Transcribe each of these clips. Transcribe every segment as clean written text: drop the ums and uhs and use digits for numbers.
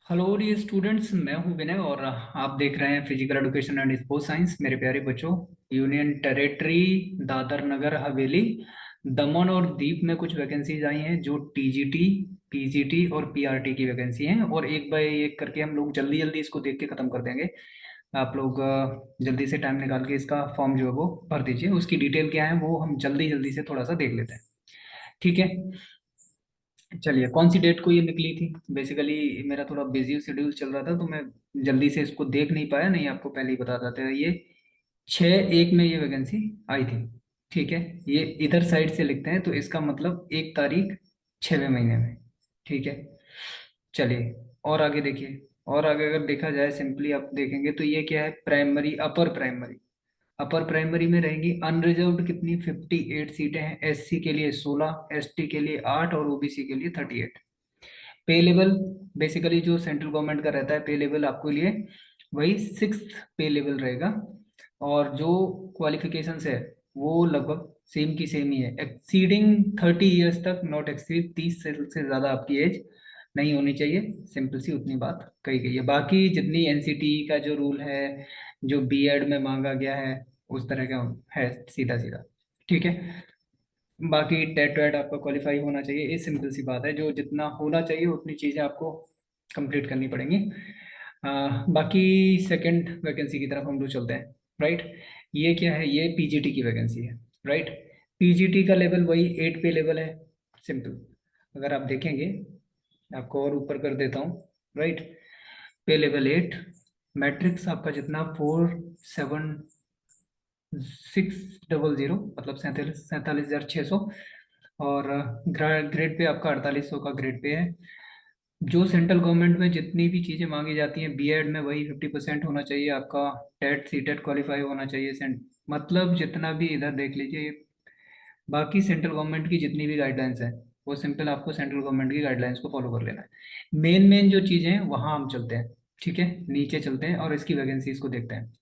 Hello dear students, मैं हूं विनय और आप देख रहे हैं physical education and sports science. मेरे प्यारे बच्चों, यूनियन टेरिटरी दादर नगर हवेली, दमन और दीव में कुछ वैकेंसीज आई हैं जो टीजीटी, पीजीटी और पीआरटी की वैकेंसी हैं। और एक बाय एक करके हम लोग जल्दी जल्दी इसको देख के खत्म कर देंगे। आप लोग जल्दी से टाइम निकाल के इसका फॉर्म जो है वो भर दीजिए। उसकी डिटेल क्या है वो हम जल्दी जल्दी से थोड़ा सा देख लेते हैं। ठीक है, चलिए। कौन सी डेट को ये निकली थी? बेसिकली मेरा थोड़ा बिजी शेड्यूल चल रहा था तो मैं जल्दी से इसको देख नहीं पाया, नहीं आपको पहले ही बता देते हैं। ये 6/1 में ये वैकेंसी आई थी। ठीक है, ये इधर साइड से लिखते हैं तो इसका मतलब 1 तारीख 6वें महीने में। ठीक है, चलिए और आगे देखिए। और आगे अगर देखा जाए, सिंपली आप देखेंगे तो ये क्या है, primary upper primary. Upper primary में रहेंगी अनरिजर्व्ड कितनी, 58 सीटें हैं। एससी के लिए 16, एसटी के लिए 8 और ओबीसी के लिए 38। पे लेवल बेसिकली जो सेंट्रल गवर्नमेंट का रहता है, पे लेवल आपके लिए वही 6th पे लेवल रहेगा। और जो क्वालिफिकेशंस है वो लगभग सेम की सेम ही है। एक्सीडिंग 30 ईयर्स तक, नॉट एक्सीड 30 से ज़्यादा आपकी एज नहीं होनी चाहिए। सिंपल सी उतनी बात कही गई है। बाकी जितनी एनसीटी का जो रूल है, जो बीएड में मांगा गया है, उस तरह का है, सीधा सीधा। ठीक है, बाकी टेट वेट आपका क्वालिफाई होना चाहिए। ये सिंपल सी बात है, जो जितना होना चाहिए उतनी चीज़ें आपको कंप्लीट करनी पड़ेंगी। बाकी सेकंड वैकेंसी की तरफ हम लोग चलते हैं। राइट, ये क्या है, ये पीजीटी की वैकेंसी है। राइट, पीजीटी का लेवल वही 8 पे लेवल है। सिंपल, अगर आप देखेंगे, आपको और ऊपर कर देता हूँ। राइट, पे लेवल 8, मैट्रिक्स आपका जितना 47,600, मतलब 47,600। और ग्रेड पे आपका 4800 का ग्रेड पे है। जो सेंट्रल गवर्नमेंट में जितनी भी चीज़ें मांगी जाती हैं, बीएड में वही 50% होना चाहिए आपका। टेट सीटेट क्वालिफाई होना चाहिए। मतलब जितना भी इधर देख लीजिए, बाकी सेंट्रल गवर्नमेंट की जितनी भी गाइडलाइंस है वो सिंपल आपको सेंट्रल गवर्नमेंट की गाइडलाइंस को फॉलो कर लेना है। मेन मेन जो चीज़ें हैं वहाँ हम चलते हैं। ठीक है, नीचे चलते हैं और इसकी वैकेंसीज को देखते हैं।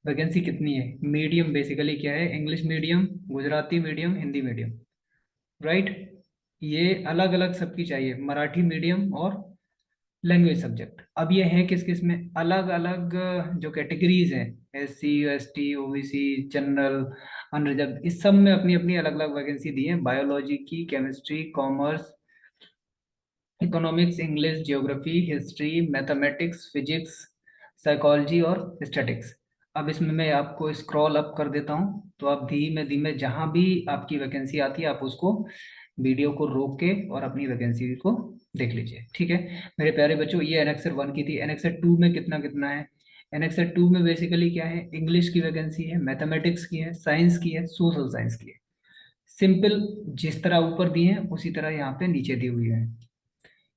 वैकेंसी कितनी है? मीडियम बेसिकली क्या है, English medium, Gujarati medium, Hindi medium. Right, ये अलग अलग सबकी चाहिए, मराठी मीडियम और लैंग्वेज सब्जेक्ट। अब ये है किस किस में, अलग अलग जो कैटेगरीज हैं, SC, ST, OBC, general, unreserved, इस सब में अपनी अपनी अलग अलग वैकेंसी दी है। बायोलॉजी की, chemistry, commerce, economics, English, geography, history, mathematics, physics, psychology और स्टैटिक्स। अब इसमें मैं आपको स्क्रॉल अप कर देता हूँ तो आप धीमे धीमे जहाँ भी आपकी वैकेंसी आती है आप उसको वीडियो को रोक के और अपनी वैकेंसी को देख लीजिए। ठीक है मेरे प्यारे बच्चों, ये एनेक्सर 1 की थी। एनेक्सर 2 में कितना कितना है? एनेक्सर 2 में बेसिकली क्या है, इंग्लिश की वैकेंसी है, मैथमेटिक्स की है, साइंस की है, सोशल साइंस की है। सिंपल, जिस तरह ऊपर दी है उसी तरह यहाँ पे नीचे दी हुई है।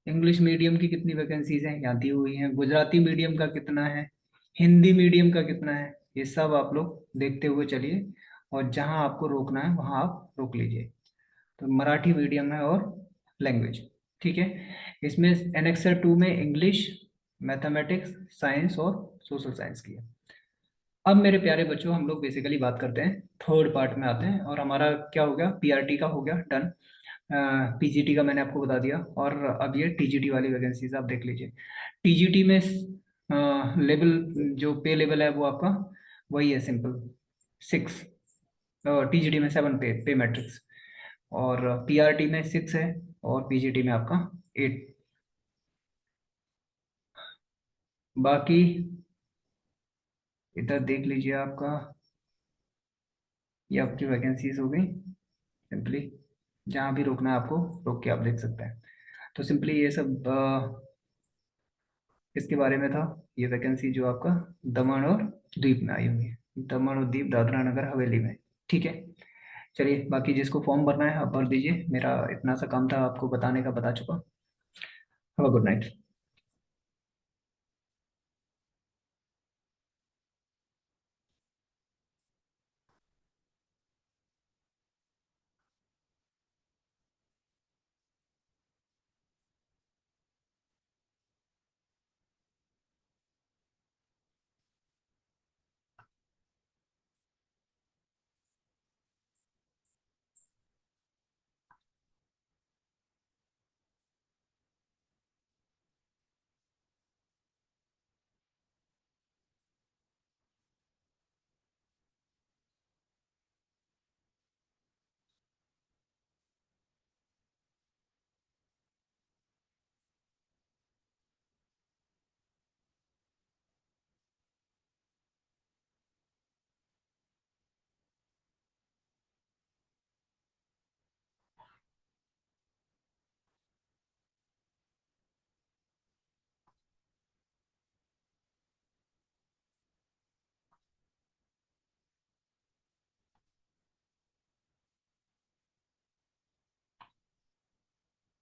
इंग्लिश मीडियम की कितनी वैकेंसीज हैं यहाँ दी हुई हैं, गुजराती मीडियम का कितना है, हिंदी मीडियम का कितना है, ये सब आप लोग देखते हुए चलिए। और जहाँ आपको रोकना है वहाँ आप रोक लीजिए। तो मराठी मीडियम है और लैंग्वेज। ठीक है, इसमें एनेक्सर 2 में इंग्लिश, मैथमेटिक्स, साइंस और सोशल साइंस की है। अब मेरे प्यारे बच्चों, हम लोग बेसिकली बात करते हैं, थर्ड पार्ट में आते हैं। और हमारा क्या हो गया, पीआरटी का हो गया डन, पीजीटी का मैंने आपको बता दिया। और अब ये टीजीटी वाली वैकेंसीज आप देख लीजिए। टीजीटी में लेवल, जो पे लेवल है वो आपका वही है, सिंपल 6। टीजीटी में 7 पे मैट्रिक्स। और पीआरटी में 6 है और पीजीटी में आपका 8। बाकी इधर देख लीजिए आपका, ये आपकी वैकेंसीज हो गई। सिंपली जहाँ भी रोकना है आपको रोक के आप देख सकते हैं। तो सिंपली ये सब इसके बारे में था। ये वैकेंसी जो आपका दमन और दीव में आई हुई है, दमन और दीव दादरा नगर हवेली में। ठीक है, चलिए बाकी जिसको फॉर्म भरना है आप भर दीजिए। मेरा इतना सा काम था आपको बताने का, बता चुका। Have a good night.